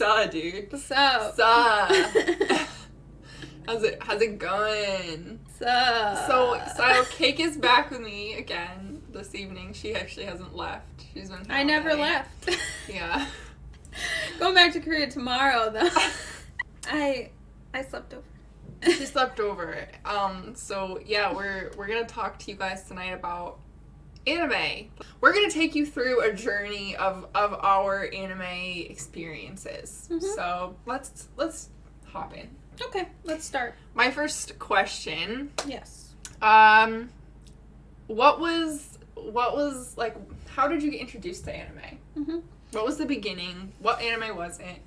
Suh, dude. Suh. How's it going? Suh. So Cake is back with me again this evening. She actually hasn't left. She's been I never left. Yeah. Going back to Korea tomorrow, though. I slept over. She slept over. So yeah, we're gonna talk to you guys tonight about anime. We're gonna take you through a journey of our anime experiences. Mm-hmm. So let's hop in. Okay, let's start. My first question. Yes. What was like? How did you get introduced to anime? Mm-hmm. What was the beginning? What anime was it?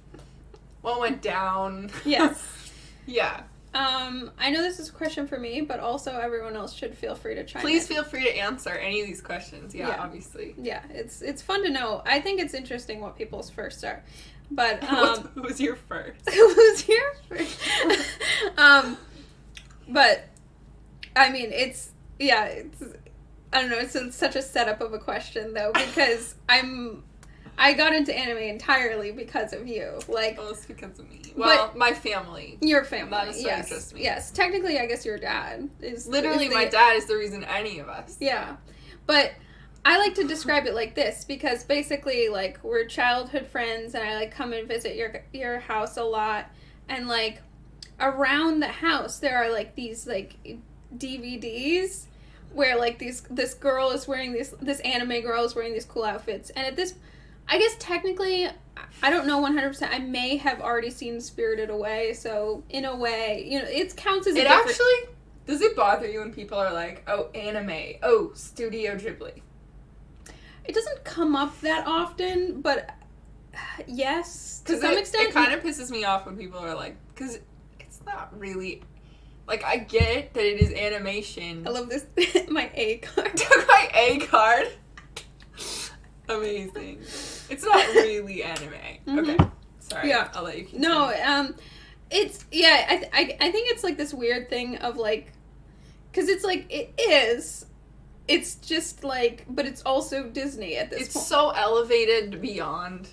What went down? Yes. Yeah. I know this is a question for me, but also everyone else should feel free to chime in. Please feel free to answer any of these questions. Yeah, obviously. Yeah, it's fun to know. I think it's interesting what people's first are. But who was your first? Who's your first? But I mean, it's I don't know. It's such a setup of a question though, because I got into anime entirely because of you. Like, well, it's because of me. Well, my family. Your family. Not necessarily just me. Yes. Technically, I guess your dad is. Literally, my dad is the reason any of us. Yeah. But I like to describe it like this because basically, like, we're childhood friends and I, like, come and visit your house a lot. And, like, around the house, there are, like, these, like, DVDs where, like, this girl is wearing this anime girl is wearing these cool outfits. And at this, I guess technically, I don't know 100%. I may have already seen Spirited Away, so in a way, you know, it counts as a different... Actually, does it bother you when people are like, oh, anime, oh, Studio Ghibli? It doesn't come up that often, but yes, to some extent. It kind of pisses me off when people are like, because it's not really... Like, I get that it is animation. I love this. My A card. My A card? Amazing. It's not really anime. Mm-hmm. Okay. Sorry. Yeah. I'll let you continue. No, it's, yeah, I think it's, like, this weird thing of, like, because it's, like, it is. It's just, like, but it's also Disney at this point. It's so elevated beyond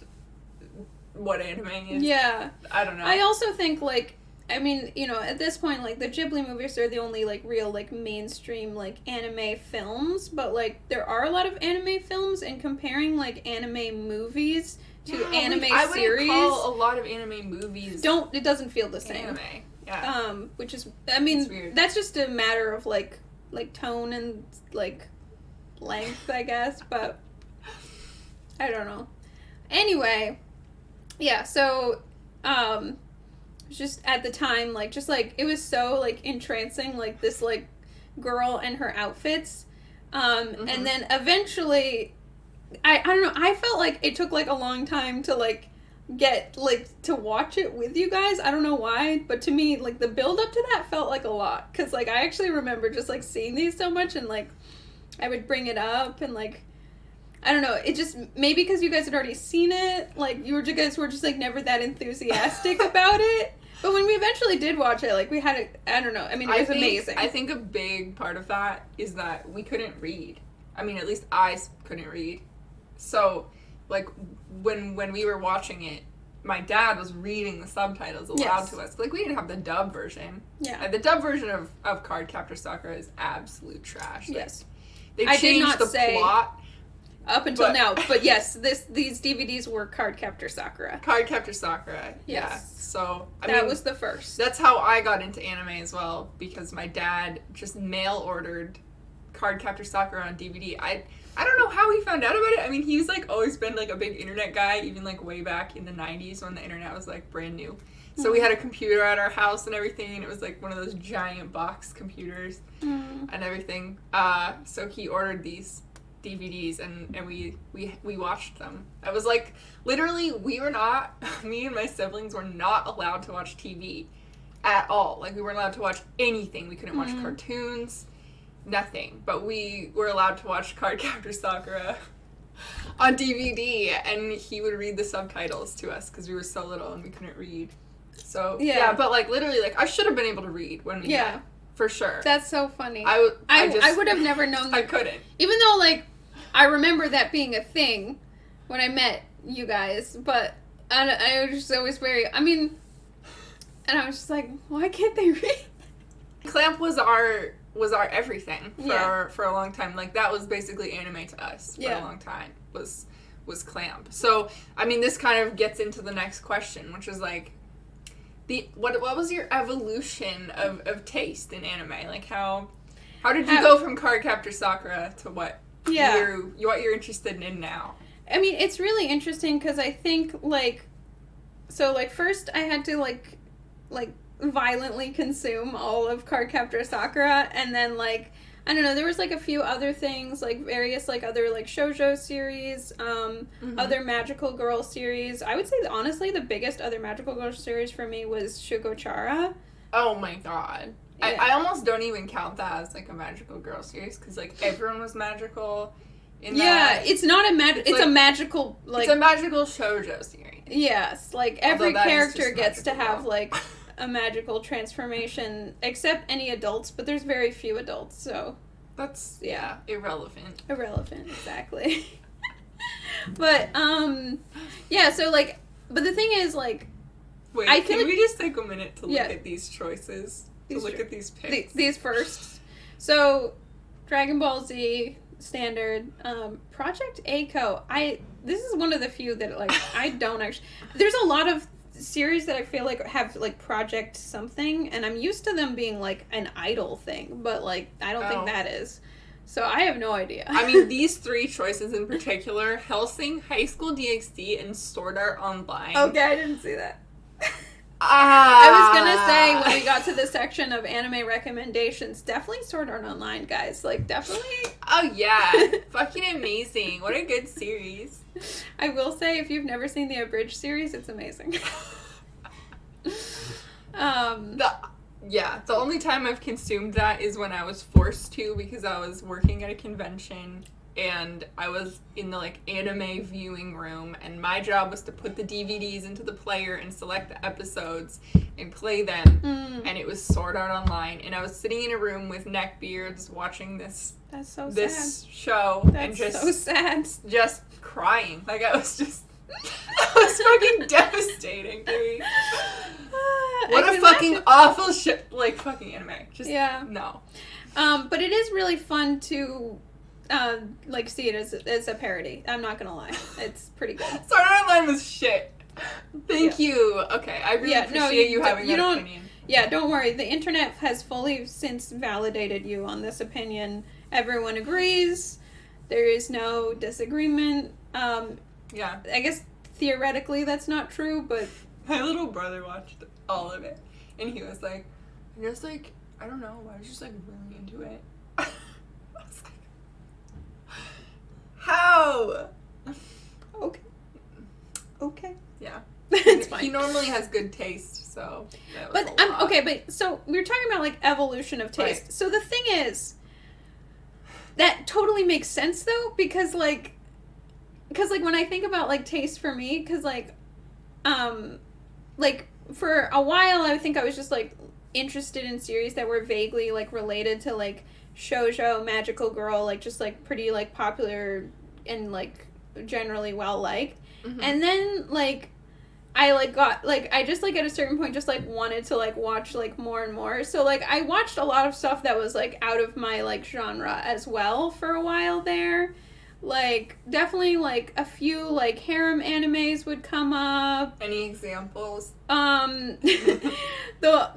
what anime is. Yeah. I don't know. I also think, like, I mean, you know, at this point, like, the Ghibli movies are the only, like, real, like, mainstream, like, anime films, but, like, there are a lot of anime films, and comparing, like, anime movies to anime series... I wouldn't call a lot of anime movies... It doesn't feel the same. Anime, yeah. Which is, I mean, that's just a matter of, like tone and, like, length, I guess, but I don't know. Anyway, yeah, so, just at the time, like, just, like, it was so, like, entrancing, like, this, like, girl and her outfits, mm-hmm. And then eventually, I don't know, I felt like it took, like, a long time to, like, get, like, to watch it with you guys. I don't know why, but to me, like, the build up to that felt like a lot, because, like, I actually remember just, like, seeing these so much, and, like, I would bring it up, and, like, I don't know, it just, maybe because you guys had already seen it, like, you guys were just, like, never that enthusiastic about it. But when we eventually did watch it, like, we had it, I don't know, I mean, it was amazing. I think a big part of that is that we couldn't read. I mean, at least I couldn't read. So, like, when we were watching it, my dad was reading the subtitles aloud to us. Like, we didn't have the dub version. Yeah. The dub version of Cardcaptor Sakura is absolute trash. Yes. They changed the plot. Up until now, but yes, these DVDs were Cardcaptor Sakura. Cardcaptor Sakura, yes. Yeah. So that was the first. That's how I got into anime as well, because my dad just mail ordered Cardcaptor Sakura on DVD. I don't know how he found out about it. I mean, he's like always been like a big internet guy, even like way back in the 90s when the internet was like brand new. So we had a computer at our house and everything, and it was like one of those giant box computers and everything. So he ordered these DVDs and we watched them. I was like, literally, me and my siblings were not allowed to watch TV at all. Like, we weren't allowed to watch anything. We couldn't watch cartoons, nothing. But we were allowed to watch Cardcaptor Sakura on DVD, and he would read the subtitles to us because we were so little and we couldn't read. So, yeah, but, like, literally, like, I should have been able to read when we met, for sure. That's so funny. I would have never known that. I couldn't. Even though, like, I remember that being a thing when I met you guys, but And I was just always very, I mean, and I was just like, why can't they read? Clamp was our everything for a long time. Like, that was basically anime to us for a long time, was Clamp. So, I mean, this kind of gets into the next question, which is like, what was your evolution of taste in anime? Like, how did you go from Cardcaptor Sakura to what you're interested in now? I mean, it's really interesting because I think, like, so, like, first I had to, like, violently consume all of Cardcaptor Sakura, and then, like, I don't know, there was, like, a few other things, like, various, like, other, like, shoujo series, other magical girl series. I would say, honestly, the biggest other magical girl series for me was Shugo Chara. Oh, my God. Yeah. I almost don't even count that as, like, a magical girl series, because, like, everyone was magical. It's not a it's a magical, like... It's a magical shoujo series. Yes, like, every character gets to have, like, a magical transformation, except any adults, but there's very few adults, so... That's, irrelevant. Irrelevant, exactly. But, so, like, but the thing is, like... Wait, can we just take a minute to look at these choices? To look at these picks? These first. So, Dragon Ball Z... standard. Project A-ko. This is one of the few that, like, I don't actually... There's a lot of series that I feel like have, like, Project something, and I'm used to them being, like, an idol thing, but, like, I don't think that is. So I have no idea. I mean, these three choices in particular, Hellsing, High School DxD, and Sword Art Online. Okay, I didn't see that. I was gonna say, when we got to the section of anime recommendations, definitely Sword Art Online, guys. Like, definitely. Oh, yeah. Fucking amazing. What a good series. I will say, if you've never seen the abridged series, it's amazing. The only time I've consumed that is when I was forced to, because I was working at a convention and I was in the, like, anime viewing room, and my job was to put the DVDs into the player and select the episodes and play them, and it was Sword Art Online, and I was sitting in a room with neckbeards watching this show, and just so sad, just crying. Like, I was fucking devastating, dude. What a fucking awful shit, like, fucking anime. Just, no. But it is really fun to... like, see it as a parody. I'm not gonna lie. It's pretty good. Sword Art Online was shit. Thank you. Okay, I really appreciate you having that opinion. Yeah, don't worry. The internet has fully since validated you on this opinion. Everyone agrees. There is no disagreement. I guess theoretically that's not true, but... My little brother watched all of it, and he was like, I don't know, I was just, like, really into it. How? Okay. Yeah. It's fine. He normally has good taste, so. But so we were talking about, like, evolution of taste. Right. So the thing is, that totally makes sense though, because like when I think about, like, taste for me, because like for a while I think I was just, like, interested in series that were vaguely, like, related to, like, shoujo, magical girl, like, just, like, pretty, like, popular and, like, generally well liked. Mm-hmm. And then, like, I, like, got, like, I just, like, at a certain point just, like, wanted to, like, watch, like, more and more. So, like, I watched a lot of stuff that was, like, out of my, like, genre as well for a while there. Like, definitely, like, a few, like, harem animes would come up. Any examples? The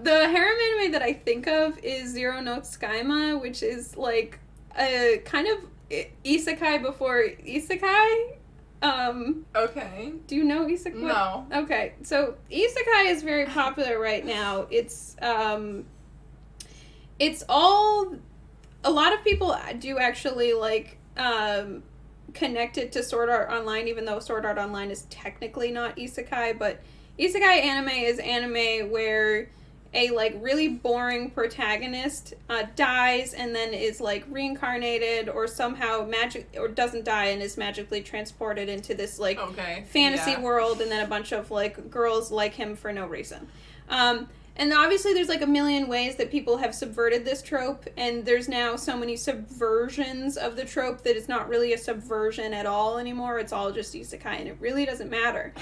harem anime that I think of is Zero no Tsukaima, which is, like, a kind of isekai before isekai. Okay. Do you know isekai? No. Okay, so isekai is very popular right now. It's all... A lot of people do actually, like, connect it to Sword Art Online, even though Sword Art Online is technically not isekai, but isekai anime is anime where a, like, really boring protagonist dies and then is, like, reincarnated or somehow or doesn't die and is magically transported into this, like, fantasy world, and then a bunch of, like, girls like him for no reason. And obviously there's, like, a million ways that people have subverted this trope, and there's now so many subversions of the trope that it's not really a subversion at all anymore. It's all just isekai, and it really doesn't matter.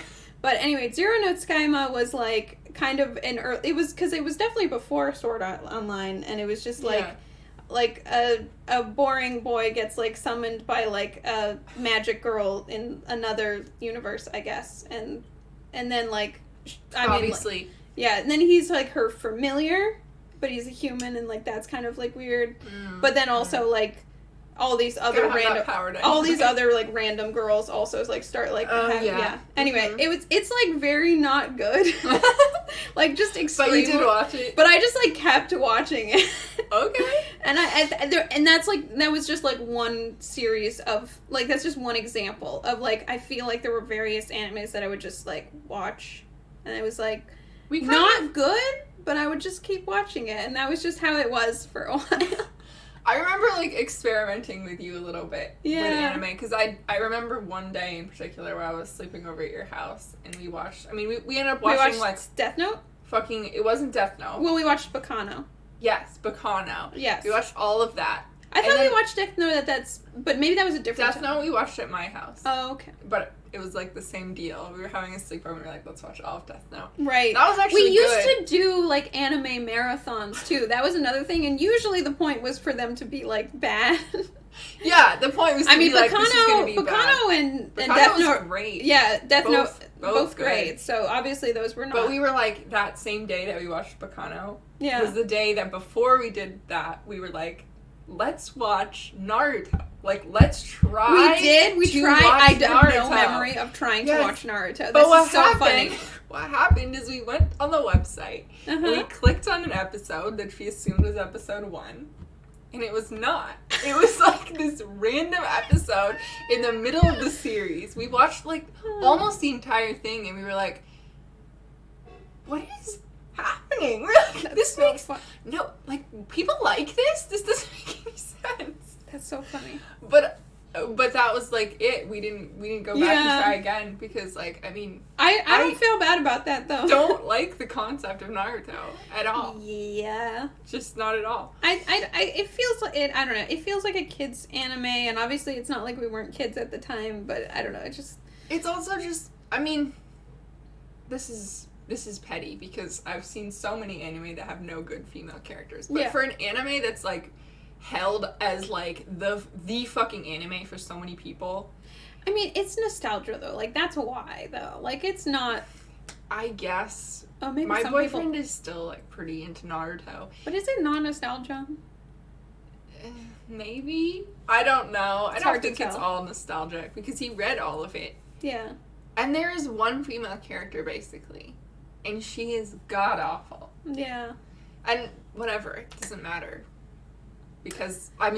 But anyway, Zero no Tsukaima was like kind of an early, it was definitely before Sword Art Online, and it was just like a boring boy gets like summoned by like a magic girl in another universe, I guess, and then like obviously, like, yeah, and then he's like her familiar, but he's a human, and like that's kind of like weird. But then also like all these other random girls also like start like Anyway, it's like very not good. Like just extreme. But you did watch it. But I just like kept watching it. Okay. And that's like that was just like one series of like that's just one example of like I feel like there were various animes that I would just like watch, and it was like not good, but I would just keep watching it, and that was just how it was for a while. I remember, like, experimenting with you a little bit with anime, because I remember one day in particular where I was sleeping over at your house, and we watched, we ended up watching, like... Death Note? It wasn't Death Note. Well, we watched Bacano. Yes, Bacano. Yes. We watched all of that. I thought we watched Death Note but maybe that was a different Death Note we watched at my house. Oh, okay. But it was, like, the same deal. We were having a sleepover, and we were like, let's watch all of Death Note. Right. That was actually We used to do, like, anime marathons, too. That was another thing, and usually the point was for them to be, like, bad. Yeah, the point was to be, like, this is going to be bad. Bacano and Death Note... great. Yeah, Death Note... Both good. great. So, obviously, those were not... But we were, like, that same day that we watched Bacano yeah. was the day that before we did that, we were like... Let's watch Naruto. Like, let's try. We did. We tried. I have no memory of trying to watch Naruto. This is so funny. What happened is we went on the website and we clicked on an episode that we assumed was episode 1. And it was not. It was like this random episode in the middle of the series. We watched like almost the entire thing and we were like, what is happening? We're like, this makes fun. No, like people like this? This doesn't make any sense. That's so funny. But that was like it. We didn't go back and try again because like I don't feel bad about that though. Don't like the concept of Naruto at all. Yeah. Just not at all. It feels like it. I don't know. It feels like a kids anime, and obviously it's not like we weren't kids at the time. But I don't know. It's also just. This is petty because I've seen so many anime that have no good female characters. But for an anime that's like held as like the fucking anime for so many people. I mean, it's nostalgia though. Like that's why though. Like it's not. I guess. Oh, maybe my boyfriend is still like pretty into Naruto. But is it not nostalgia? Maybe. I don't know. I don't think it's all nostalgic because he read all of it. Yeah. And there is one female character basically. And she is god-awful. Yeah. And whatever, it doesn't matter. Because, I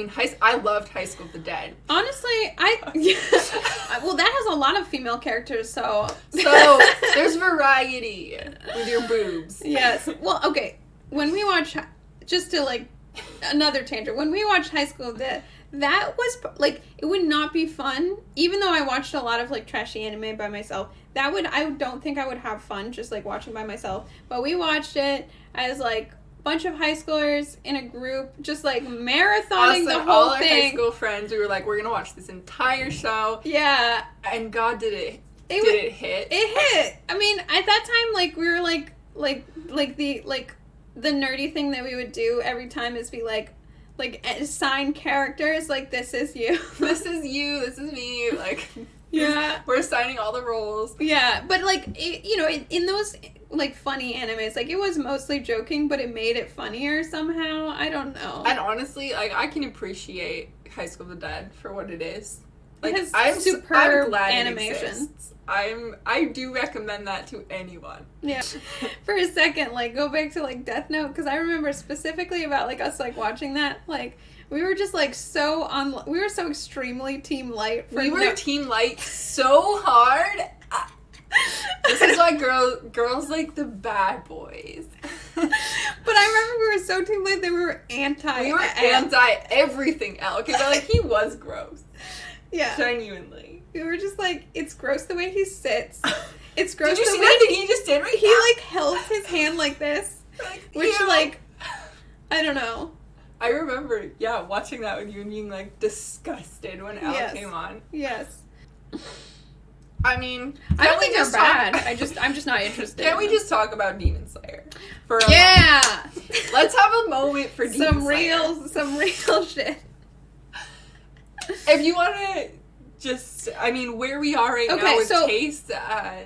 loved High School of the Dead. Honestly, well, that has a lot of female characters, so... So, there's variety with your boobs. Yes. Well, okay, when we watch, just to, like, another tangent, when we watched High School of the Dead, that was, like, it would not be fun, even though I watched a lot of, like, trashy anime by myself. I don't think I would have fun just, like, watching by myself. But we watched it as, like, a bunch of high schoolers in a group, just, like, marathoning the whole all our thing. High school friends, we were like, we're gonna watch this entire show. Yeah. And God, did it hit? It hit. I mean, at that time, like, we were, like, the nerdy thing that we would do every time is be, like, assign characters, like, this is you. This is you, this is me, like... Yeah. We're assigning all the roles. Yeah, but, like, in those, like, funny animes, like, it was mostly joking, but it made it funnier somehow. I don't know. And honestly, like, I can appreciate High School of the Dead for what it is. Like, it has superb animation. I do recommend that to anyone. Yeah. For a second, like, go back to, like, Death Note, because I remember specifically about, like, us, like, watching that, like... We were just, like, we were so extremely Team Light. We were Team Light so hard. This is why girls like the bad boys. But I remember we were so Team Light that we were anti. We were anti everything else. Okay, but, like, he was gross. Yeah. Genuinely. We were just like, it's gross the way he sits. It's gross Did you see way that thing he just did right now? He, like, held his hand like this. Which, like, I don't know. I remember, watching that with you and being, like, disgusted when Al came on. Yes. I mean, I don't think they're bad. I'm just not interested. Can't we just talk about Demon Slayer? Yeah! Let's have a moment for Demon Slayer. Some real shit. If you want to just, I mean, where we are right now with taste. I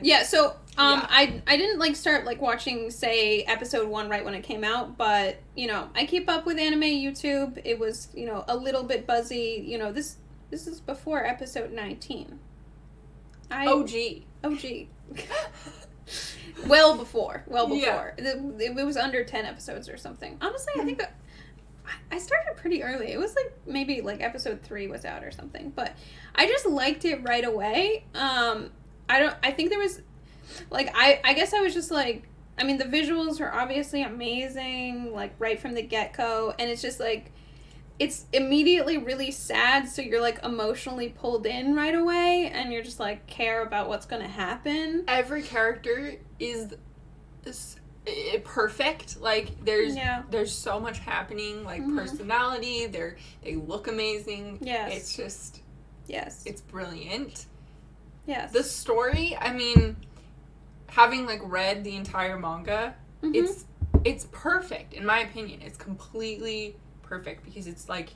didn't, like, start, like, watching, say, episode 1 right when it came out, but, you know, I keep up with anime YouTube. It was, you know, a little bit buzzy. You know, this is before episode 19. OG. Well before. Yeah. It was under 10 episodes or something. Honestly, I think I started pretty early. It was like maybe like episode 3 was out or something, but I just liked it right away. I think there was like I guess I was just like, I mean, the visuals are obviously amazing, like right from the get-go, and it's just like it's immediately really sad, so you're like emotionally pulled in right away, and you're just like care about what's gonna happen. Every character is perfect. Like there's so much happening. Like personality, they look amazing. Yes, it's just it's brilliant. Yes, the story. I mean, having like read the entire manga, it's perfect in my opinion. It's completely perfect because it's like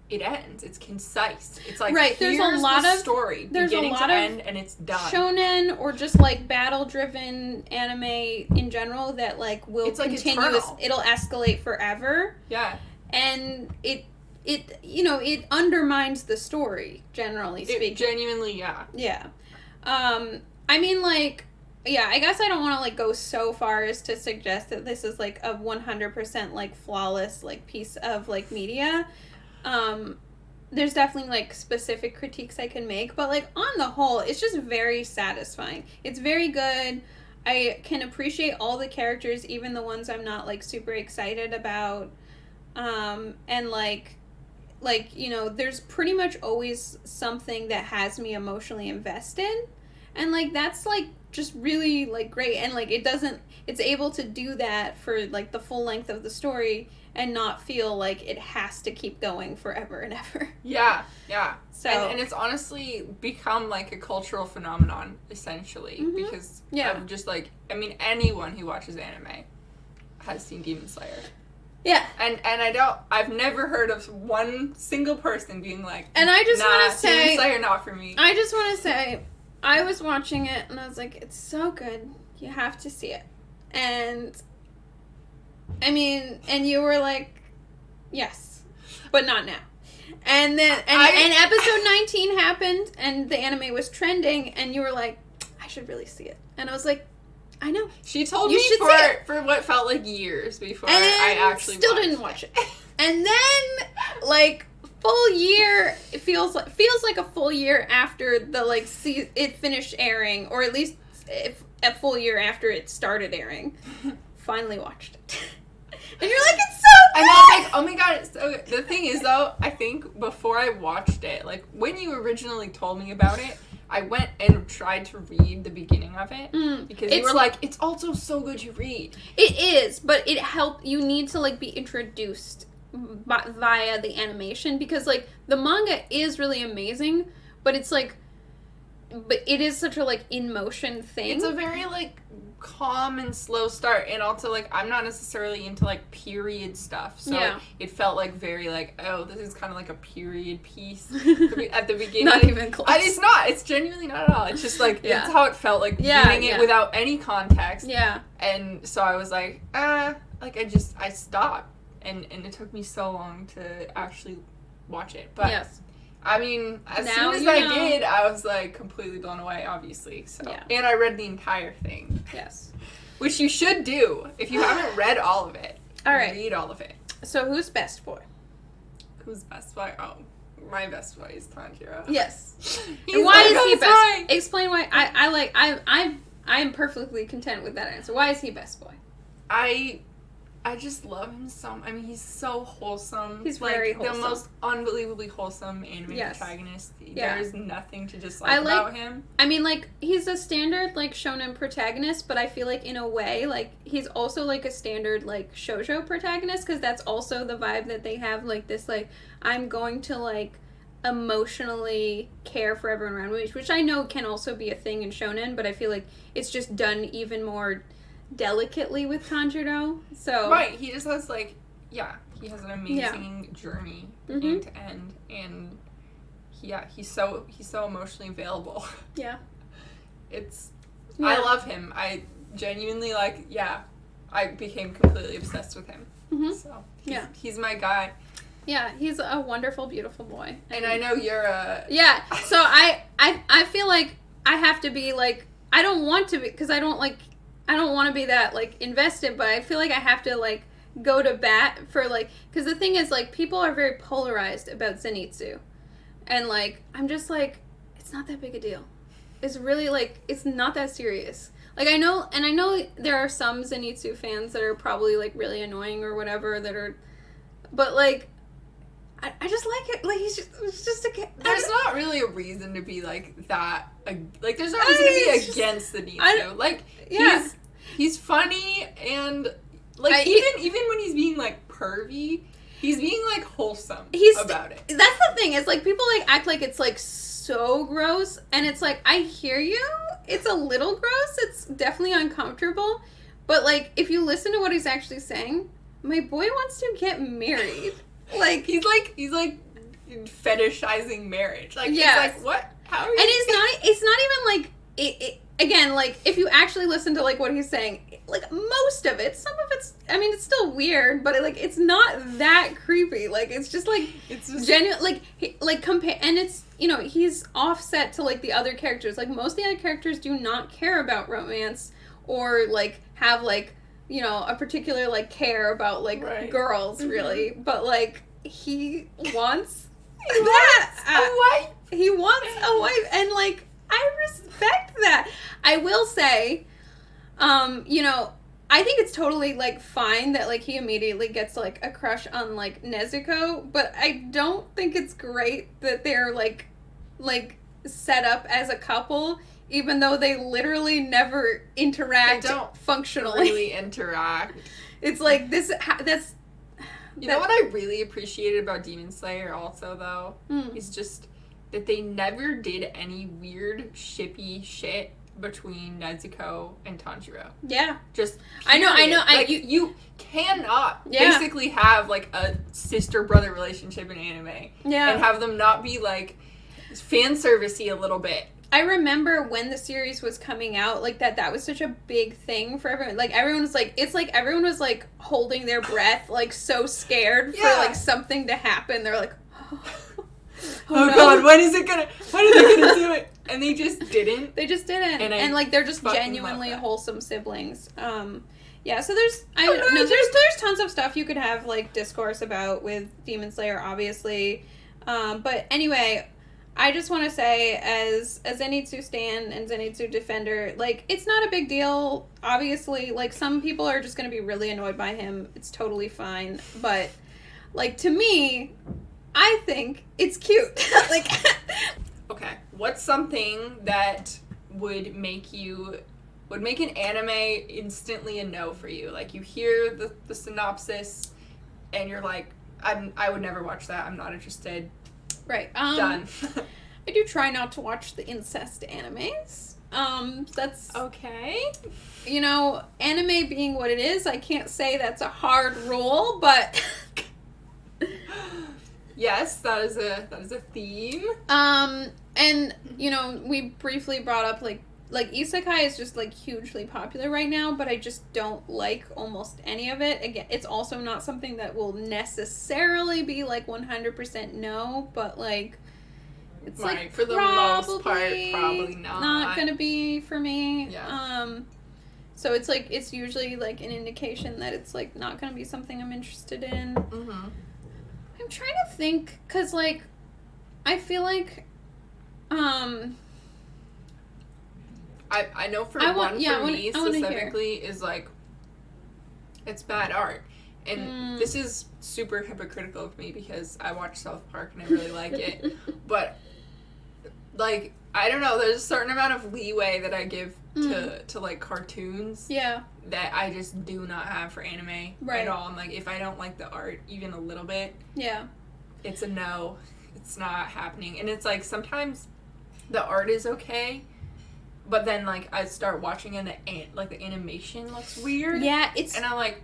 it ends. It's concise. It's like there's a lot of story beginning to end, and it's done. Shonen or just like battle driven anime in general that like will continuous. Like it'll escalate forever. Yeah, and it you know it undermines the story generally speaking. Genuinely, yeah. Yeah, I mean like. Yeah, I guess I don't want to, like, go so far as to suggest that this is, like, a 100%, like, flawless, like, piece of, like, media. There's definitely, like, specific critiques I can make, but, like, on the whole, it's just very satisfying. It's very good. I can appreciate all the characters, even the ones I'm not, like, super excited about. And, like, you know, there's pretty much always something that has me emotionally invested. And, like, that's, like, just really, like, great. And, like, it's able to do that for, like, the full length of the story and not feel like it has to keep going forever and ever. Yeah. So, and it's honestly become, like, a cultural phenomenon, essentially. Because of just, like, I mean, anyone who watches anime has seen Demon Slayer. Yeah. And I've never heard of one single person being like, and I just want to say, Demon Slayer not for me. I just want to say, I was watching it, and I was like, it's so good. You have to see it. And, I mean, and you were like, yes, but not now. And then, and episode 19 happened, and the anime was trending, and you were like, I should really see it. And I was like, I know. She told me for what felt like years before I actually still didn't watch it. And then, like, full year, it feels like a full year after the, like, it finished airing, or at least a full year after it started airing. Finally watched it. And you're like, it's so good! And I was like, oh my god, it's so good. The thing is, though, I think before I watched it, like, when you originally told me about it, I went and tried to read the beginning of it. Because you were like, it's also so good you read. It is, but you need to, like, be introduced via the animation, because, like, the manga is really amazing, but it's like, but it is such a, like, in motion thing. It's a very, like, calm and slow start, and also, like, I'm not necessarily into, like, period stuff, so it felt like very, like, oh, this is kind of like a period piece at the beginning. Not even close. It's not. It's genuinely not at all. It's just, like, that's how it felt, like, reading it without any context. Yeah. And so I was like, I stopped. And it took me so long to actually watch it. But, yes. I mean, as soon as I did, I was, like, completely blown away, obviously. So. Yeah. And I read the entire thing. Yes. Which you should do. If you haven't read all of it, read all of it. So who's best boy? Who's best boy? Oh, my best boy is Tanjiro. Yes. And why is he best? Explain why. I'm perfectly content with that answer. Why is he best boy? I just love him so much. I mean, he's so wholesome. He's like, very wholesome. The most unbelievably wholesome anime protagonist. Yeah. There's nothing to dislike about him. I mean, like, he's a standard, like, shonen protagonist, but I feel like, in a way, like, he's also, like, a standard, like, shoujo protagonist, because that's also the vibe that they have, like, this, like, I'm going to, like, emotionally care for everyone around me, which I know can also be a thing in shonen, but I feel like it's just done even more delicately with Tanjiro. So right, he just has like, he has an amazing journey beginning to end, and he's so emotionally available. Yeah. I love him. I genuinely I became completely obsessed with him. Mm-hmm. So he's my guy. Yeah, he's a wonderful, beautiful boy. And I know you're a... Yeah, so I feel like I have to be, like, I don't want to be, because I don't want to be that, like, invested, but I feel like I have to, like, go to bat for, like, because the thing is, like, people are very polarized about Zenitsu. And, like, I'm just like, it's not that big a deal. It's really, like, it's not that serious. Like, I know there are some Zenitsu fans that are probably, like, really annoying or whatever that are, but, like, I just like it. Like, it's just a... There's not really a reason to be, like, that... Like, there's no reason to be against the Zenitsu. Like, he's funny, and, like, even when he's being, like, pervy, he's being, like, wholesome about it. That's the thing, is, like, people, like, act like it's, like, so gross, and it's, like, I hear you. It's a little gross. It's definitely uncomfortable. But, like, if you listen to what he's actually saying, my boy wants to get married. Like, he's like fetishizing marriage. Like, it's like, what? How are you? And it's not even like it again, like, if you actually listen to, like, what he's saying, like, most of it, some of it's, I mean, it's still weird, but like, it's not that creepy. Like, it's just like, it's just genuine, like compare, and it's, you know, he's offset to, like, the other characters. Like, most of the other characters do not care about romance or, like, have, like, you know, a particular, like, care about, like, girls, really. Mm-hmm. But, like, he wants a wife. He wants a wife, and, like, I respect that. I will say, you know, I think it's totally, like, fine that, like, he immediately gets, like, a crush on, like, Nezuko, but I don't think it's great that they're, like, set up as a couple, even though they literally never interact. They don't functionally really interact. It's like that's. You know what I really appreciated about Demon Slayer also, though, is just that they never did any weird shippy shit between Nezuko and Tanjiro. Yeah, just period. I know. Like, you cannot basically have, like, a sister brother relationship in anime, and have them not be, like, fan servicey a little bit. I remember when the series was coming out, like, that was such a big thing for everyone. Like, everyone was like, it's like everyone was, like, holding their breath, like, so scared for, like, something to happen. They're like, oh no. God, when are they gonna do it? And they just didn't. They just didn't. And like, they're just genuinely wholesome siblings. Yeah, so there's tons of stuff you could have, like, discourse about with Demon Slayer, obviously. But anyway, I just want to say, as a Zenitsu stan and Zenitsu defender, like, it's not a big deal. Obviously, like, some people are just going to be really annoyed by him. It's totally fine. But, like, to me, I think it's cute. Like, okay, what's something that would make an anime instantly a no for you? Like, you hear the synopsis, and you're like, I would never watch that. I'm not interested. Right. Done. I do try not to watch the incest animes. That's... Okay. You know, anime being what it is, I can't say that's a hard rule, but... Yes, that is a theme. And, you know, we briefly brought up, like, isekai is just, like, hugely popular right now, but I just don't like almost any of it. Again, it's also not something that will necessarily be, like, 100% no, but, like, it's, like, for the most part, probably not gonna be for me. Yeah. So it's, like, it's usually, like, an indication that it's, like, not gonna be something I'm interested in. Mm-hmm. I'm trying to think, because, like, I feel like, I know for me specifically is, like, it's bad art. And this is super hypocritical of me because I watch South Park and I really like it. But, like, I don't know, there's a certain amount of leeway that I give to like, cartoons. Yeah. That I just do not have for anime at all. And, like, if I don't like the art even a little bit, yeah, it's a no. it's not happening. And it's like sometimes the art is okay, but then like I start watching and the animation looks weird. Yeah, and I'm like,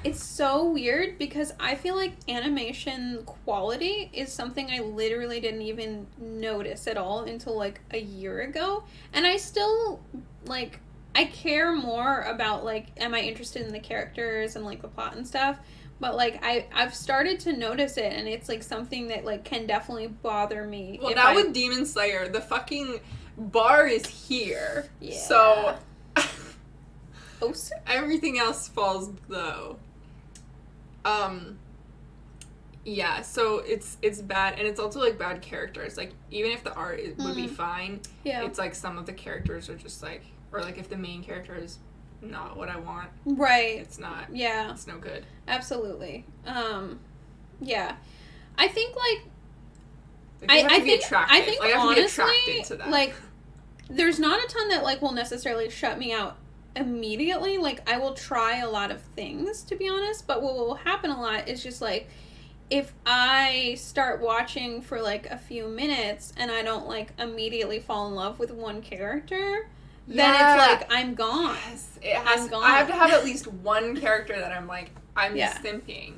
it's so weird because I feel like animation quality is something I literally didn't even notice at all until like a year ago, and I still like I care more about like am I interested in the characters and like the plot and stuff, but like I've started to notice it, and it's like something that like can definitely bother me. Well, now with Demon Slayer, the fucking bar is here. Yeah. So Oh, everything else falls below. Yeah, so it's bad, and it's also like bad characters. Like even if the art would be fine, it's like some of the characters are just like, or like if the main character is not what I want, right? It's not. Yeah, it's no good. Absolutely. Yeah, I think like I think like, I have honestly, to be attracted to that. Like, there's not a ton that like will necessarily shut me out immediately. Like, I will try a lot of things, to be honest, but what will happen a lot is just like if I start watching for like a few minutes and I don't like immediately fall in love with one character, then it's like I'm gone. Yes, I'm gone. I have to have at least one character that I'm like I'm simping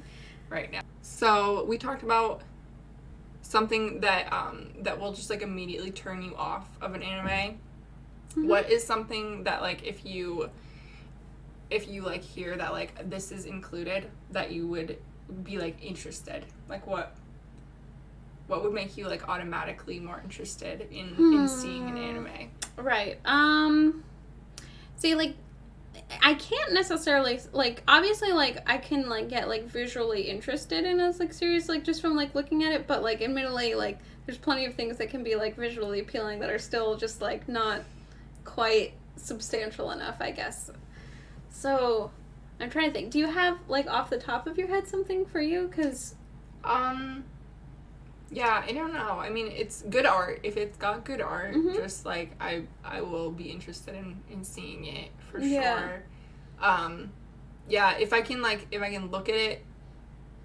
right now. So we talked about something that that will just like immediately turn you off of an anime. Mm-hmm. What is something that like if you like hear that like this is included that you would be like interested? Like what would make you like automatically more interested in seeing an anime? Right. See, like I can't necessarily like obviously like I can like get like visually interested in a like series like just from like looking at it, but like admittedly like there's plenty of things that can be like visually appealing that are still just like not quite substantial enough, I guess. So I'm trying to think. Do you have like off the top of your head something for you? Because yeah, I don't know. I mean, it's good art. If it's got good art, just like I will be interested in seeing it for sure. Yeah, if I can look at it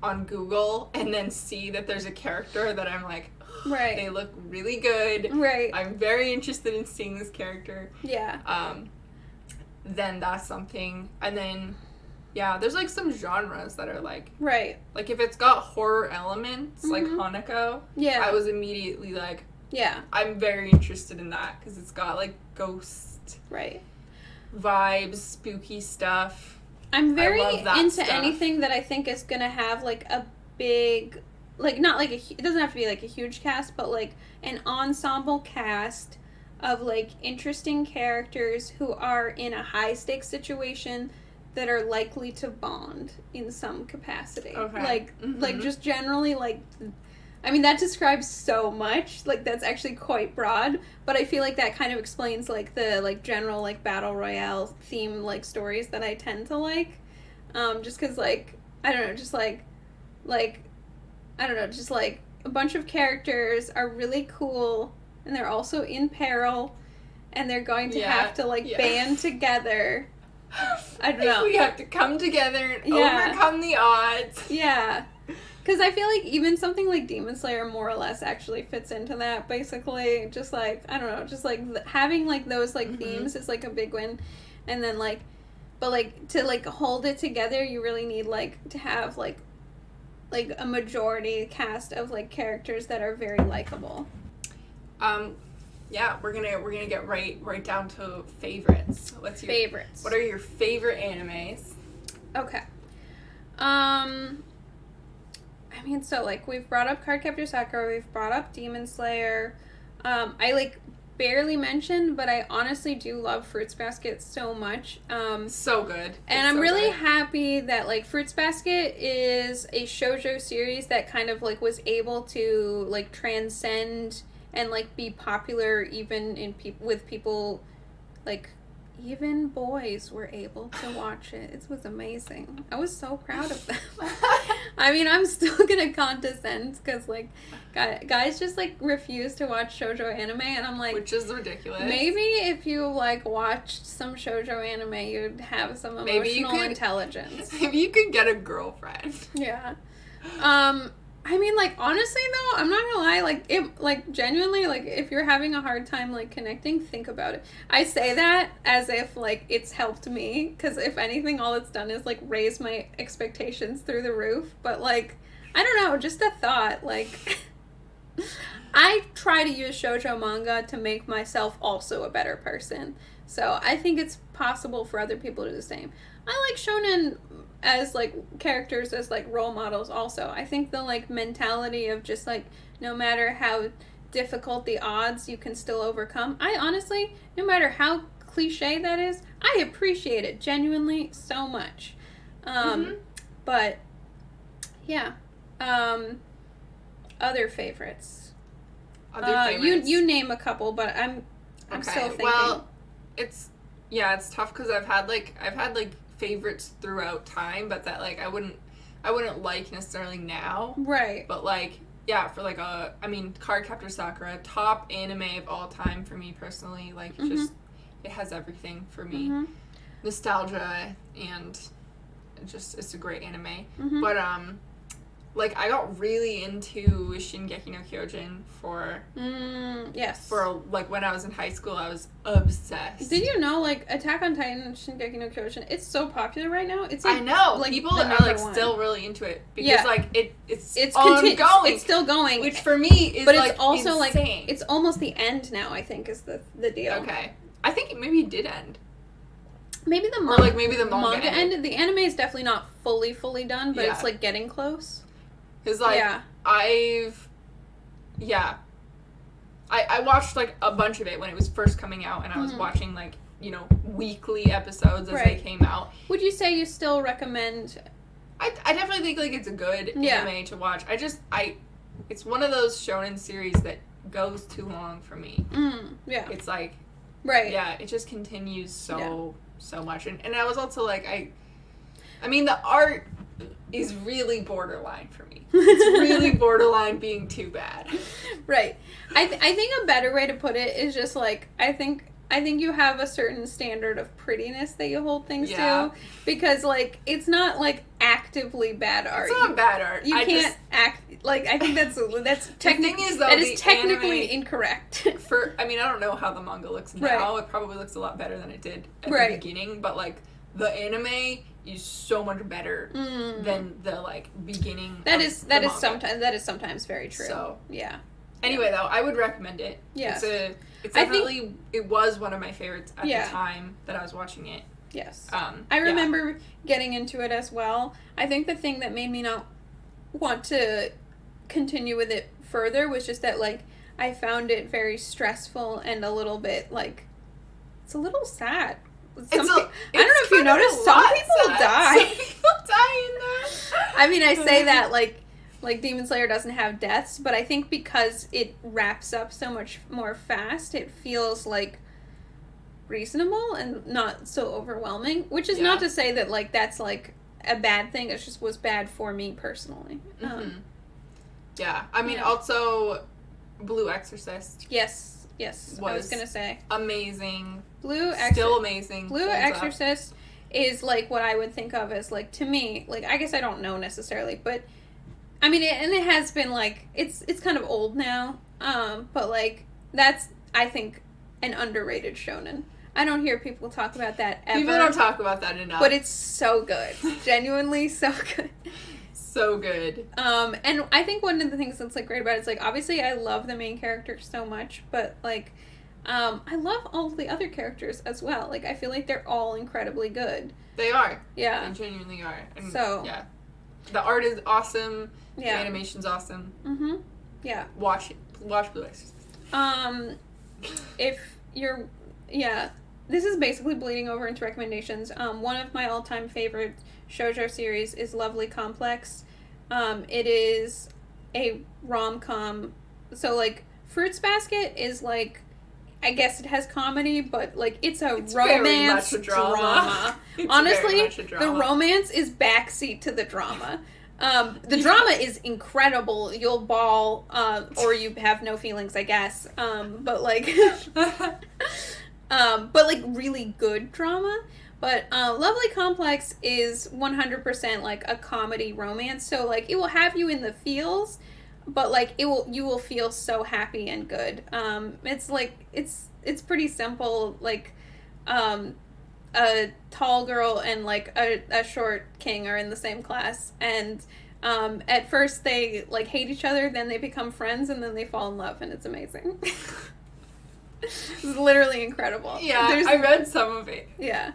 on Google and then see that there's a character that I'm like, right, they look really good. Right. I'm very interested in seeing this character. Yeah. Then that's something. And then yeah, there's like some genres that are like right. Like if it's got horror elements, like Hanako, I was immediately like, yeah, I'm very interested in that because it's got like ghost vibes, spooky stuff. I'm very into anything that I think is gonna have like a big, like not like it doesn't have to be like a huge cast, but like an ensemble cast of like interesting characters who are in a high stakes situation that are likely to bond in some capacity. Okay. Like just generally like, I mean that describes so much, like that's actually quite broad, but I feel like that kind of explains like the like general like battle royale theme like stories that I tend to like, just cause like, I don't know, just like I don't know, just like a bunch of characters are really cool and they're also in peril and they're going to have to like band together. I don't know. We have to come together and overcome the odds. Yeah. Because I feel like even something like Demon Slayer more or less actually fits into that, basically. Just like, I don't know, just like having like those like themes is like a big win. And then like, but like to like hold it together, you really need like to have like a majority cast of like characters that are very likable. Yeah, we're gonna get right down to favorites. What's your favorites? What are your favorite animes? Okay. I mean, so like we've brought up Cardcaptor Sakura, we've brought up Demon Slayer. I like barely mentioned, but I honestly do love Fruits Basket so much. So good. And I'm really happy that like Fruits Basket is a shoujo series that kind of like was able to like transcend and like be popular even in with people, like even boys were able to watch it. It was amazing. I was so proud of them. I mean, I'm still gonna condescend because like guys just like refuse to watch shoujo anime, and I'm like, which is ridiculous. Maybe if you like watched some shoujo anime, you'd have some emotional intelligence. Maybe you could get a girlfriend. Yeah. I mean, like, honestly, though, I'm not gonna lie, like, it, like, genuinely, like, if you're having a hard time, like, connecting, think about it. I say that as if, like, it's helped me, because if anything, all it's done is, like, raise my expectations through the roof, but, like, I don't know, just a thought, like, I try to use shoujo manga to make myself also a better person, so I think it's possible for other people to do the same. I like shonen as, like, characters as, like, role models also. I think the, like, mentality of just, like, no matter how difficult the odds, you can still overcome. I honestly, no matter how cliche that is, I appreciate it genuinely so much. But, yeah. Other favorites. You name a couple, but I'm still thinking. Well, it's tough because I've had favorites throughout time, but that, like, I wouldn't like necessarily now. Right. But, like, yeah, for, like, Cardcaptor Sakura, top anime of all time for me personally. Like, it has everything for me. Nostalgia, and it's a great anime. But, like, I got really into Shingeki no Kyojin for like, when I was in high school, I was obsessed. Did you know, like, Attack on Titan, Shingeki no Kyojin, it's so popular right now? It's, like, I know. like, people are, like, still really into it. Because, like, it's ongoing. It's still going. Which, for me, is, but, like, it's also, insane. Like, it's almost the end now, I think, is the deal. Okay. I think maybe it did end. Maybe the manga ended. The anime is definitely not fully done, but it's, like, getting close. Because, like, I watched, like, a bunch of it when it was first coming out, and I was watching, like, you know, weekly episodes as they came out. Would you say you still recommend... I definitely think, like, it's a good anime to watch. It's one of those shonen series that goes too long for me. It's, like... Right. Yeah, it just continues so much. And I was also, like, I mean, the art is really borderline for me. It's really borderline being too bad. Right. I think a better way to put it is just, like, I think you have a certain standard of prettiness that you hold things to, because, like, it's not, like, actively bad art. It's not bad art. You can't act, like, I think that's technically incorrect. I mean, I don't know how the manga looks now. It probably looks a lot better than it did at the beginning, but, like, the anime is so much better than the, like, beginning. That is sometimes very true. So yeah. Anyway, though, I would recommend it. Yeah. It's definitely, it was one of my favorites at the time that I was watching it. Yes. I remember getting into it as well. I think the thing that made me not want to continue with it further was just that, like, I found it very stressful and a little bit, like, it's a little sad. I don't know if you noticed, some people die. Some people die in that. I mean, I say that, like Demon Slayer doesn't have deaths, but I think because it wraps up so much more fast, it feels, like, reasonable and not so overwhelming, which is not to say that, like, that's, like, a bad thing. It just was bad for me personally. I mean, also, Blue Exorcist. Yes, I was gonna say. Amazing. Still amazing. Blue Exorcist is, like, what I would think of as, like, to me, like, I guess I don't know necessarily, but, I mean, it has been, like, it's kind of old now, but, like, that's, I think, an underrated shonen. I don't hear people talk about that ever. People don't talk about that enough. But it's so good. Genuinely so good. So good. And I think one of the things that's, like, great about it is, like, obviously I love the main character so much, but, like, I love all the other characters as well. Like, I feel like they're all incredibly good. They are. Yeah. They genuinely are. And yeah. The art is awesome. Yeah. The animation's awesome. Yeah. Watch it. Watch Blue Exorcist. If you're... Yeah. This is basically bleeding over into recommendations. One of my all-time favorite shoujo series is Lovely Complex. It is a rom-com. So, like, Fruits Basket is, like, I guess it has comedy, but, like, it's romance drama. Honestly, the romance is backseat to the drama. The drama is incredible. You'll bawl, or you have no feelings, I guess. But, like... but, like, really good drama. But Lovely Complex is 100% like a comedy romance, so like it will have you in the feels, but like you will feel so happy and good. It's like it's pretty simple. Like a tall girl and like a short king are in the same class, and at first they like hate each other, then they become friends, and then they fall in love, and it's amazing. It's literally incredible. Yeah, I read some of it. Yeah.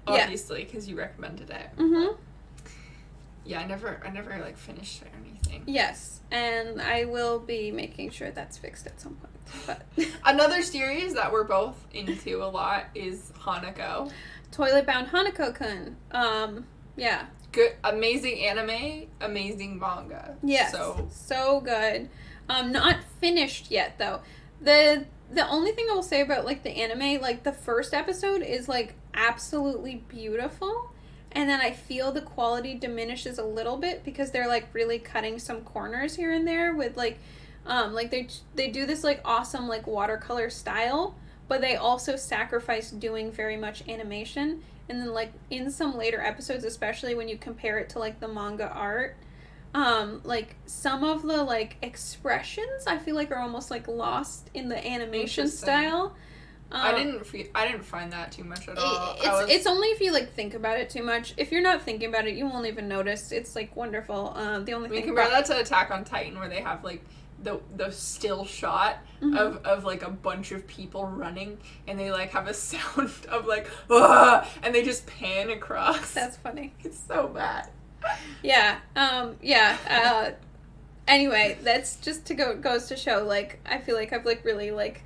Obviously, because you recommended it. Mm-hmm. Yeah, I never like finished it or anything. Yes, and I will be making sure that's fixed at some point. But another series that we're both into a lot is Hanako. Toilet Bound Hanako-kun. Yeah. Good, amazing anime, amazing manga. Yes. So good. Not finished yet though. The only thing I will say about like the anime, like the first episode is like absolutely beautiful, and then I feel the quality diminishes a little bit because they're like really cutting some corners here and there with like they do this like awesome like watercolor style, but they also sacrifice doing very much animation, and then like in some later episodes, especially when you compare it to like the manga art, like some of the like expressions I feel like are almost like lost in the animation style. I didn't find that too much at all. It's only if you like think about it too much. If you're not thinking about it, you won't even notice. It's like wonderful. The only thing compare that to Attack on Titan, where they have like the still shot of like a bunch of people running, and they like have a sound of like and they just pan across. That's funny. It's so bad. Yeah. Anyway, that's just goes to show, like, I feel like I've like really like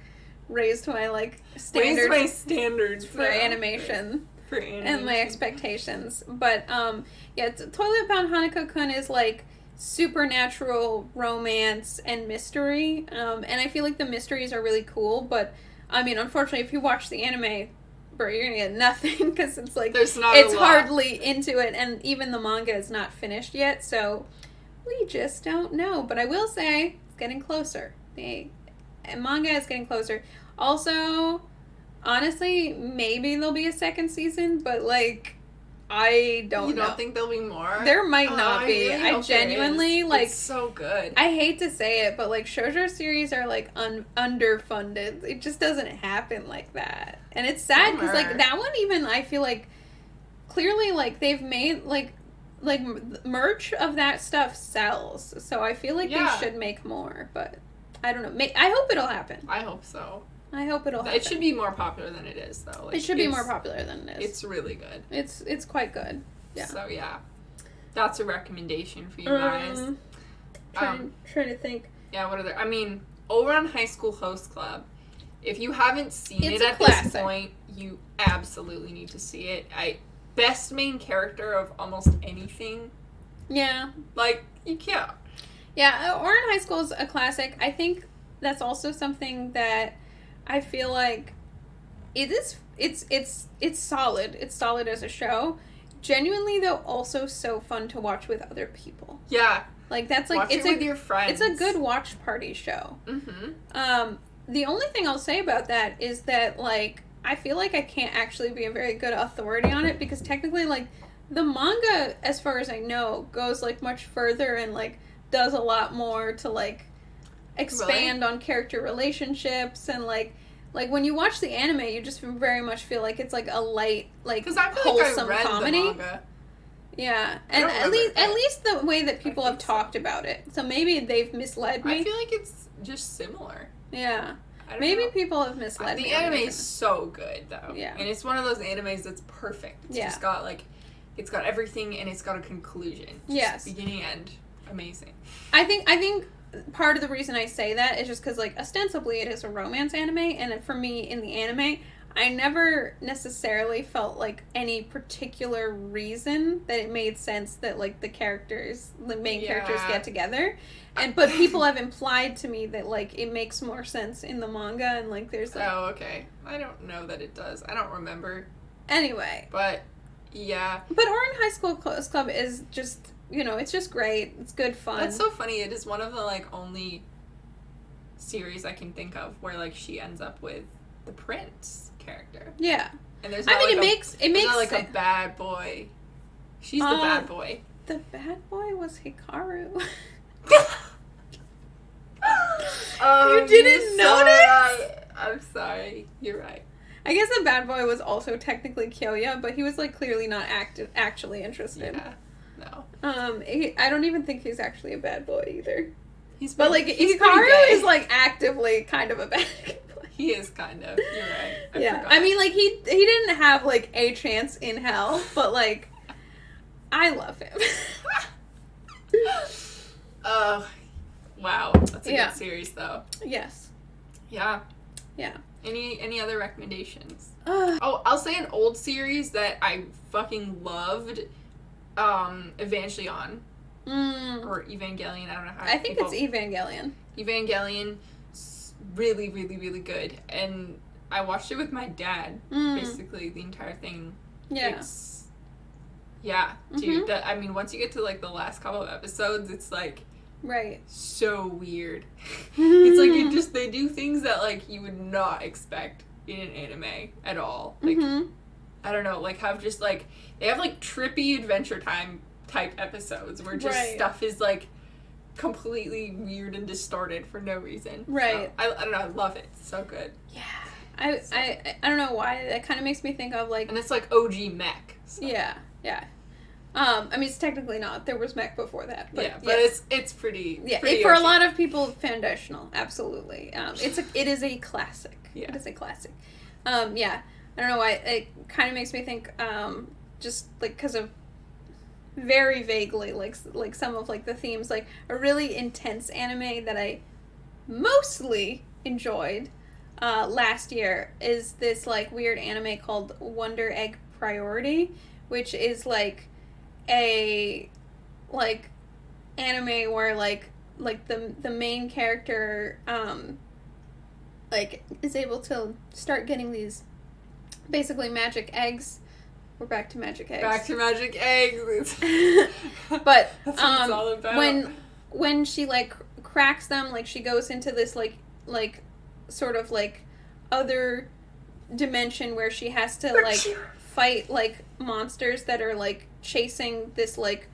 raised my like standards for animation. And my expectations. But Toilet Bound Hanako-kun is like supernatural romance and mystery. And I feel like the mysteries are really cool, but I mean, unfortunately, if you watch the anime, bro, you're gonna get nothing, because it's like it's hardly into it, and even the manga is not finished yet, so we just don't know. But I will say it's getting closer. The manga is getting closer. Also, honestly, maybe there'll be a second season, but like I don't know. You don't think there'll be more? There might not be. Really I genuinely like. It's so good. I hate to say it, but like shoujo series are like underfunded. It just doesn't happen like that, and it's sad because like that one, even I feel like clearly like they've made like merch of that stuff sells. So I feel like they should make more, but I don't know. I hope it'll happen. I hope so. I hope it'll happen. It should be more popular than it is, though. Like, it should be more popular than it is. It's really good. It's quite good. Yeah. So yeah, that's a recommendation for you guys. Trying to think. Yeah, what other? I mean, over on High School Host Club, if you haven't seen it at classic. This point, you absolutely need to see it. Best main character of almost anything. Yeah. Like, you can't. Yeah, Ouran High School is a classic. I think that's also something that I feel like it's solid. It's solid as a show. Genuinely, though, also so fun to watch with other people. Yeah. Like, that's like watch it with your friends. It's a good watch party show. Mm-hmm. The only thing I'll say about that is that, like, I feel like I can't actually be a very good authority on it, because technically, like, the manga, as far as I know, goes, like, much further and, like, does a lot more to, like, expand on character relationships, and, like, when you watch the anime, you just very much feel like it's, like, a light, like, wholesome comedy. The manga. Yeah, and at least the way that people have talked about it. So maybe they've misled me. I feel like it's just similar. Yeah. Maybe people have misled me. The anime is so good, though. Yeah. And it's one of those animes that's perfect. It's just got, like, it's got everything, and it's got a conclusion. Yes. Beginning, end. Amazing. I think part of the reason I say that is just because, like, ostensibly it is a romance anime, and for me, in the anime, I never necessarily felt, like, any particular reason that it made sense that, like, the main characters get together. But people have implied to me that, like, it makes more sense in the manga, and, like, there's, like... Oh, okay. I don't know that it does. I don't remember. Anyway. But, yeah. But Ouran High School Club is just, you know, it's just great. It's good fun. That's so funny. It is one of the, like, only series I can think of where, like, she ends up with the prince character. Yeah. And there's I mean, it makes like a bad boy. She's the bad boy. The bad boy was Hikaru. You didn't notice? Right. I'm sorry. You're right. I guess the bad boy was also technically Kyoya, but he was like clearly not actually interested. Yeah. No. I don't even think he's actually a bad boy either. He's Hikaru is like actively kind of a bad boy. He is kind of. You're right. I forgot. I mean, like he didn't have like a chance in hell, but like I love him. Wow, that's a good series though. Yes. Yeah. Yeah. Any other recommendations? I'll say an old series that I fucking loved. Evangelion. Or Evangelion, I don't know how I think it's Evangelion. Evangelion, really, really, really good. And I watched it with my dad, basically, the entire thing. Yeah. Dude, I mean, once you get to, like, the last couple of episodes, it's, like, right. so weird. It's, like, they do things that, like, you would not expect in an anime at all. Like, I don't know, like, they have, like, trippy Adventure Time type episodes where just stuff is, like, completely weird and distorted for no reason. Right. So, I don't know, I love it. It's so good. Yeah. I don't know why, that kind of makes me think of, like... And it's, like, OG mech. So. Yeah. I mean, it's technically not. There was mech before that. But but it's pretty... Yeah, pretty for OG. a lot of people, foundational. Absolutely. It is a classic. Yeah. It is a classic. Yeah. I don't know why. It kind of makes me think, just, like, because of very vaguely, like some of, like, the themes, like, a really intense anime that I mostly enjoyed last year is this, like, weird anime called Wonder Egg Priority, which is, like, a, like, anime where, like the main character, like, is able to start getting these basically magic eggs. We're back to magic eggs. Back to magic eggs. But that's what it's all about. When she, like, cracks them, like, she goes into this, like sort of, like, other dimension where she has to, like, fight, like, monsters that are, like, chasing this, like,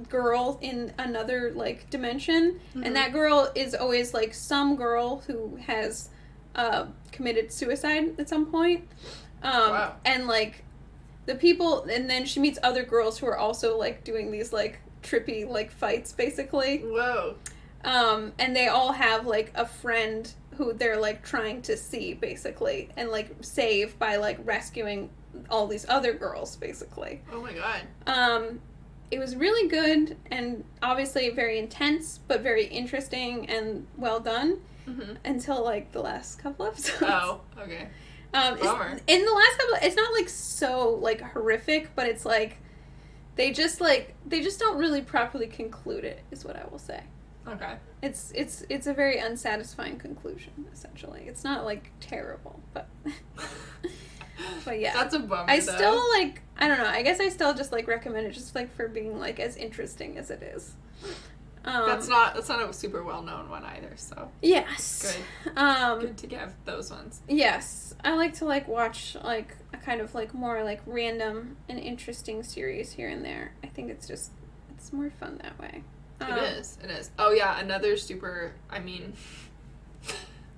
girl in another, like, dimension. And that girl is always, like, some girl who has committed suicide at some point. Wow. And, like, the people, and then she meets other girls who are also, like, doing these, like, trippy, like, fights, basically. Whoa. And they all have, like, a friend who they're, like, trying to see, basically, and, like, save by, like, rescuing all these other girls, basically. Oh my god. It was really good, and obviously very intense, but very interesting and well done, until, like, the last couple episodes. Oh, okay. Bummer. In the last couple, it's not, like, so, like, horrific, but it's, like, they just don't really properly conclude it, is what I will say. Okay. It's a very unsatisfying conclusion, essentially. It's not, like, terrible, but but yeah. That's a bummer, I still, like, I don't know, I guess I still just, like, recommend it just, like, for being, like, as interesting as it is. That's not a super well-known one either, so. Yes. Good. Good to get those ones. Yes. I like to, like, watch, like, a kind of, like, more, like, random and interesting series here and there. I think it's more fun that way. It is. Oh, yeah, another super, I mean,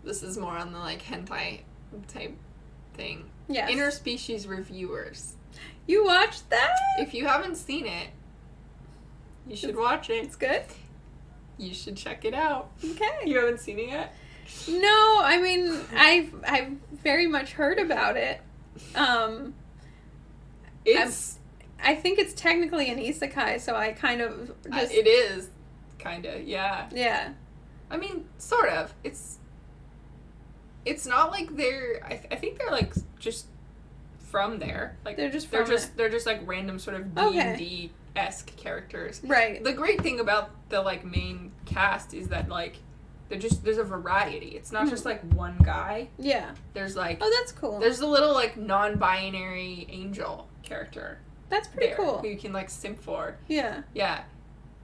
this is more on the, like, hentai type thing. Yes. Interspecies Reviewers. You watched that? If you haven't seen it, you should watch it. It's good? You should check it out. Okay. You haven't seen it yet? No, I mean, I've very much heard about it. I think it's technically an isekai, so I kind of just... It is. Kinda, yeah. Yeah. I mean, sort of. It's not like they're... I think they're, like, just from there. Like, they're just like, random sort of D&D-esque characters. Right. The great thing about the, like, main cast is that, like, there's a variety. It's not just, like, one guy. Yeah. There's, like... Oh, that's cool. There's the little, like, non-binary angel character. That's pretty cool. Who you can, like, simp for. Yeah. Yeah.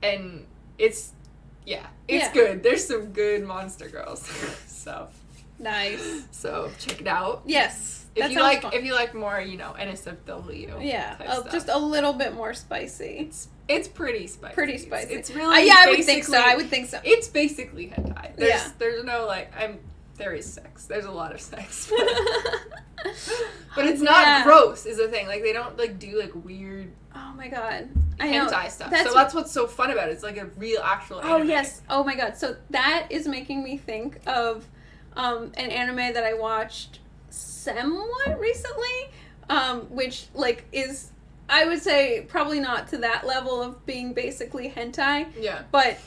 And it's good. There's some good monster girls. So. Nice. So, check it out. Yes. If you like more, NSFW. Yeah, just a little bit more spicy. It's pretty spicy. Pretty spicy. It's really. Yeah, I would think so. It's basically hentai. There's no there is sex. There's a lot of sex. But it's not gross. Is the thing. Like they don't do weird. Oh my god. Hentai stuff. That's what's so fun about it. It's like a real actual anime. Oh yes. Oh my god. So that is making me think of an anime that I watched somewhat recently, which is, I would say, probably not to that level of being basically hentai. Yeah. But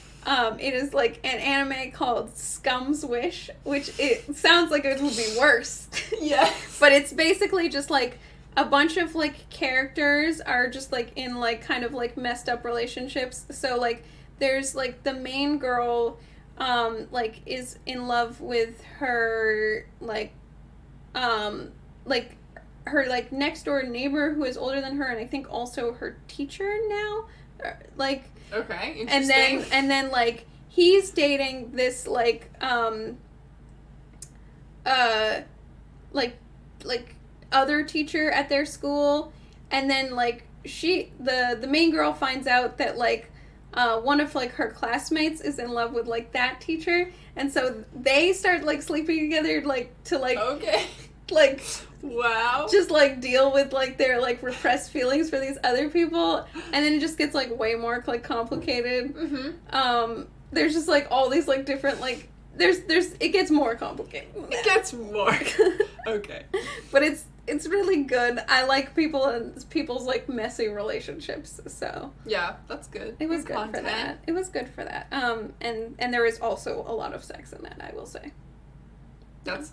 it is an anime called Scum's Wish, which it sounds like it would be worse. Yeah. But it's basically just a bunch of characters are just in kind of messed up relationships. So there's the main girl is in love with her her next door neighbor who is older than her, and I think also her teacher now. Okay, interesting. And then he's dating this other teacher at their school, and then the main girl finds out that one of her classmates is in love with that teacher, and so they start sleeping together okay. Wow. Just deal with their repressed feelings for these other people, and then it just gets way more complicated. Mm-hmm. There's just all these different there's it gets more complicated. It gets more. Okay. But it's really good. I like people's messy relationships. So yeah, that's good. It was good for that. It was good for that. And there is also a lot of sex in that, I will say. That's,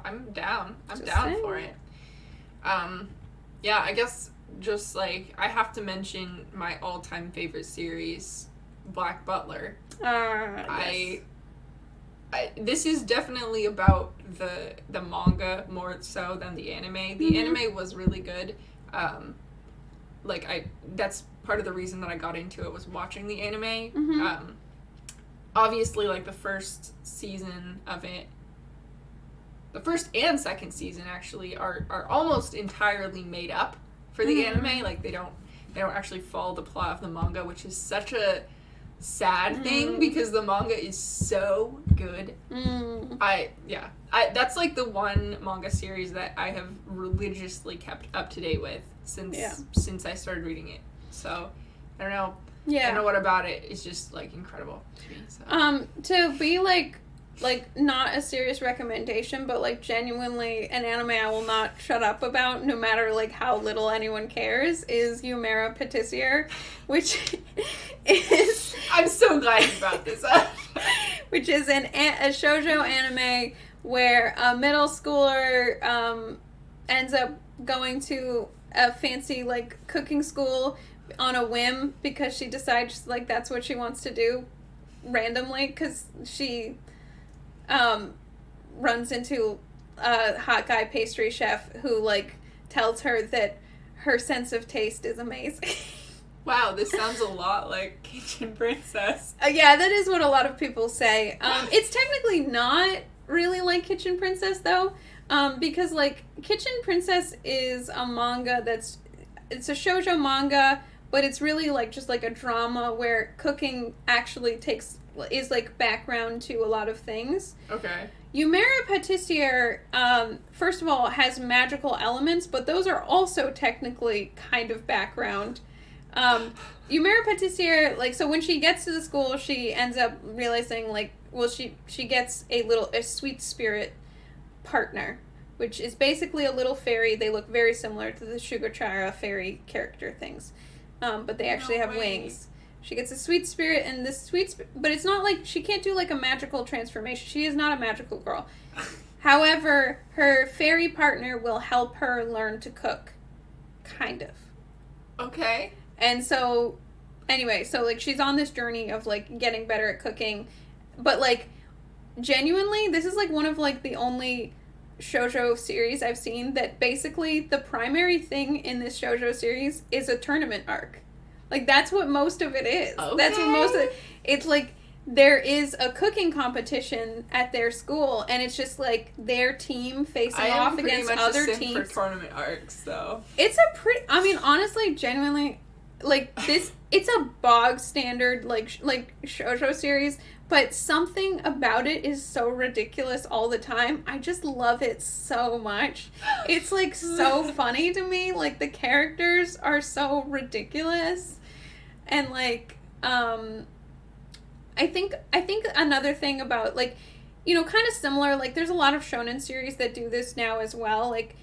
I'm down. I'm just down saying. for it. Yeah, I guess just I have to mention my all-time favorite series, Black Butler. Yes. This is definitely about the manga more so than the anime. The anime was really good. That's part of the reason that I got into it was watching the anime. Mm-hmm. Obviously, the first season of it, the first and second season actually are almost entirely made up for the anime. They don't actually follow the plot of the manga, which is such a sad thing because the manga is so good. That's the one manga series that I have religiously kept up to date with since I started reading it. So I don't know. I don't know what about it is just incredible to me. So. To be not a serious recommendation, but genuinely an anime I will not shut up about, no matter how little anyone cares, is Yumeiro Patissiere, which is I'm so glad you brought this up. Which is a shoujo anime where a middle schooler ends up going to a fancy cooking school on a whim because she decides that's what she wants to do randomly because she runs into a hot guy pastry chef who tells her that her sense of taste is amazing. Wow, this sounds a lot like Kitchen Princess. Yeah, that is what a lot of people say. It's technically not really like Kitchen Princess though, because Kitchen Princess is a manga it's a shoujo manga, but it's really just a drama where cooking actually is background to a lot of things. Okay. Yumeiro Patissiere, first of all, has magical elements, but those are also technically kind of background. Yumeiro Patissiere, so when she gets to the school, she ends up realizing, she gets a sweet spirit partner, which is basically a little fairy. They look very similar to the Shugo Chara fairy character things, but they actually have wings. She gets a sweet spirit, and this but it's not she can't do a magical transformation. She is not a magical girl. However, her fairy partner will help her learn to cook. Kind of. Okay. And so, anyway, she's on this journey of getting better at cooking, but genuinely, this is one of the only shoujo series I've seen that basically the primary thing in this shoujo series is a tournament arc. That's what most of it is. Okay. That's what most of it. It's there is a cooking competition at their school, and it's just like their team facing off against other teams. For tournament arcs, so it's a pretty. I mean, honestly, genuinely, like this. It's a bog standard like shoujo series, but something about it is so ridiculous all the time. I just love it so much. It's like so funny to me. Like the characters are so ridiculous, and like I think another thing about, like, you know, kind of similar, like, there's a lot of shonen series that do this now as well, like,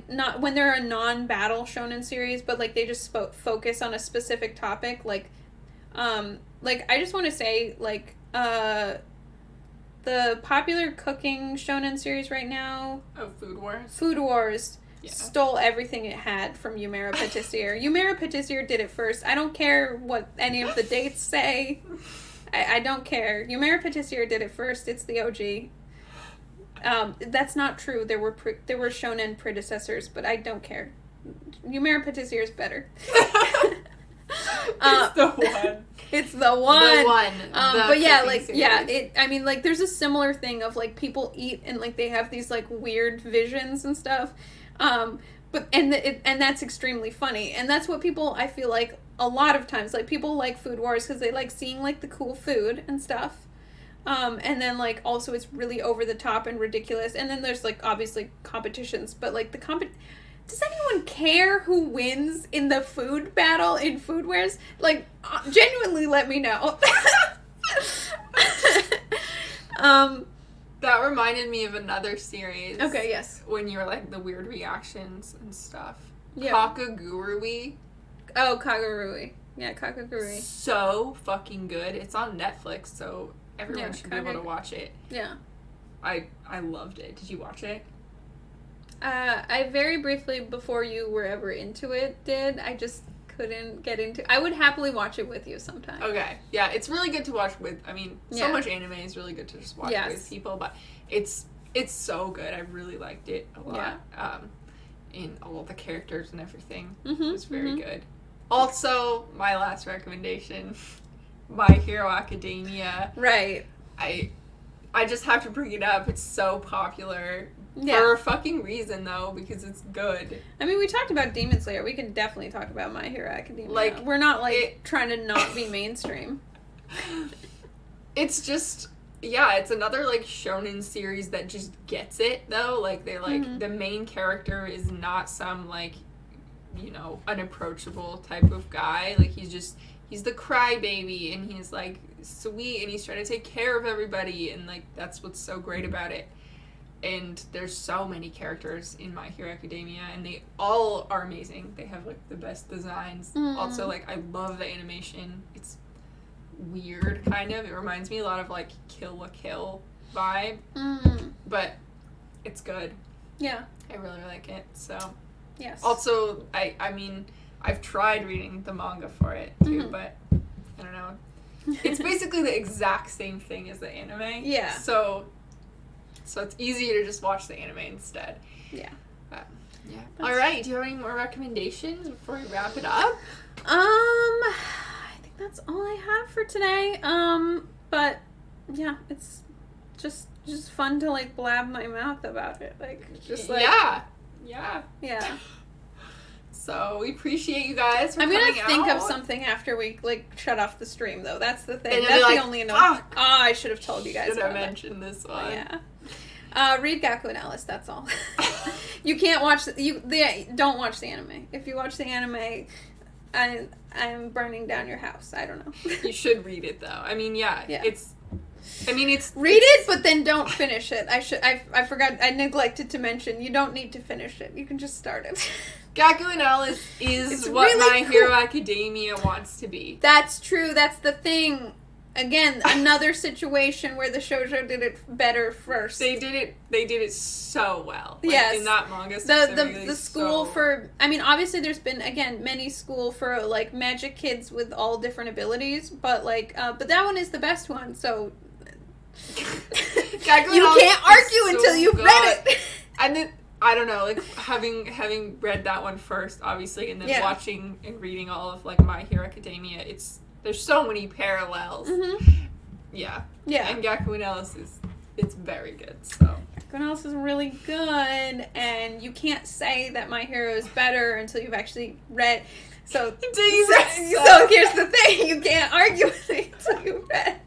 not, when they're a non-battle shonen series, but, like, they just focus on a specific topic, like, I just want to say, like, the popular cooking shonen series right now... Oh, Food Wars? Food Wars. Yeah. Stole everything it had from Yumeiro Patissiere. Yumeiro Patissiere did it first. I don't care what any of the dates say. I don't care. Yumeiro Patissiere did it first. It's the OG. That's not true. There were shonen predecessors, but I don't care. Yumeiro Patissiere is better. It's the one. It's the one. The one. But yeah, like, series. Yeah, I mean, like, there's a similar thing of, like, people eat and, like, they have these, like, weird visions and stuff. But that's extremely funny, and that's what people, I feel like, a lot of times, like, people like Food Wars because they like seeing, like, the cool food and stuff, and then, like, also it's really over the top and ridiculous, and then there's, like, obviously competitions, but, like, does anyone care who wins in the food battle in Food Wars? Like, genuinely let me know. That reminded me of another series. Okay, yes. When you were, like, the weird reactions and stuff. Yeah. Kakegurui. Oh, Kakegurui. Yeah, Kakegurui. So fucking good. It's on Netflix, so everyone should be able to watch it. Yeah. I loved it. Did you watch it? I very briefly, before you were ever into it, did. I just couldn't get into. I would happily watch it with you sometime. Okay, yeah, it's really good to watch with. I mean, so much anime is really good to just watch with people, but it's so good. I really liked it a lot. Yeah. In all the characters and everything, it was very good. Also, my last recommendation, My Hero Academia. Right. I just have to bring it up. It's so popular. Yeah. For a fucking reason, though, because it's good. I mean, we talked about Demon Slayer. We can definitely talk about My Hero Academia. Like, we're not, like, trying to not be mainstream. It's just, yeah, it's another, like, shonen series that just gets it, though. Like, they, like, the main character is not some, like, you know, unapproachable type of guy. Like, he's the crybaby, and he's, like, sweet, and he's trying to take care of everybody, and, like, that's what's so great about it. And there's so many characters in My Hero Academia, and they all are amazing. They have, like, the best designs. Also, like, I love the animation. It's weird, kind of. It reminds me a lot of, like, Kill la Kill vibe. But it's good. Yeah. I really like it, so. Yes. Also, I mean, I've tried reading the manga for it, too, but I don't know. It's basically the exact same thing as the anime. Yeah. So it's easier to just watch the anime instead. Yeah. Yeah. All right. Do you have any more recommendations before we wrap it up? I think that's all I have for today. But yeah, it's just fun to, like, blab my mouth about it. Like, just like yeah. So we appreciate you guys for coming out. I'm gonna think of something after we, like, shut off the stream, though. That's the thing. That's the only annoying. I should have told you guys. Should have mentioned this one. Yeah. Read Gaku and Alice. That's all. You can't watch don't watch the anime. If you watch the anime, I'm burning down your house. I don't know. You should read it, though. I mean, it's read it, but then don't finish it. I forgot. I neglected to mention you don't need to finish it. You can just start it. Gaku and Alice is what really My Hero Academia wants to be. That's true. That's the thing. Again, another situation where the shoujo did it better first. They did it so well. Like, yes. In that manga the school for... I mean, obviously there's been, again, many school for, like, magic kids with all different abilities, but, like, but that one is the best one, so... you can't argue until you've read it! And then, I don't know, like, having read that one first, obviously, and then watching and reading all of, like, My Hero Academia, there's so many parallels. Yeah. Yeah. And Gakuin Alice it's very good, so. Gakuin Alice is really good, and you can't say that My Hero is better until you've actually read. So here's the thing, you can't argue with it until you've read.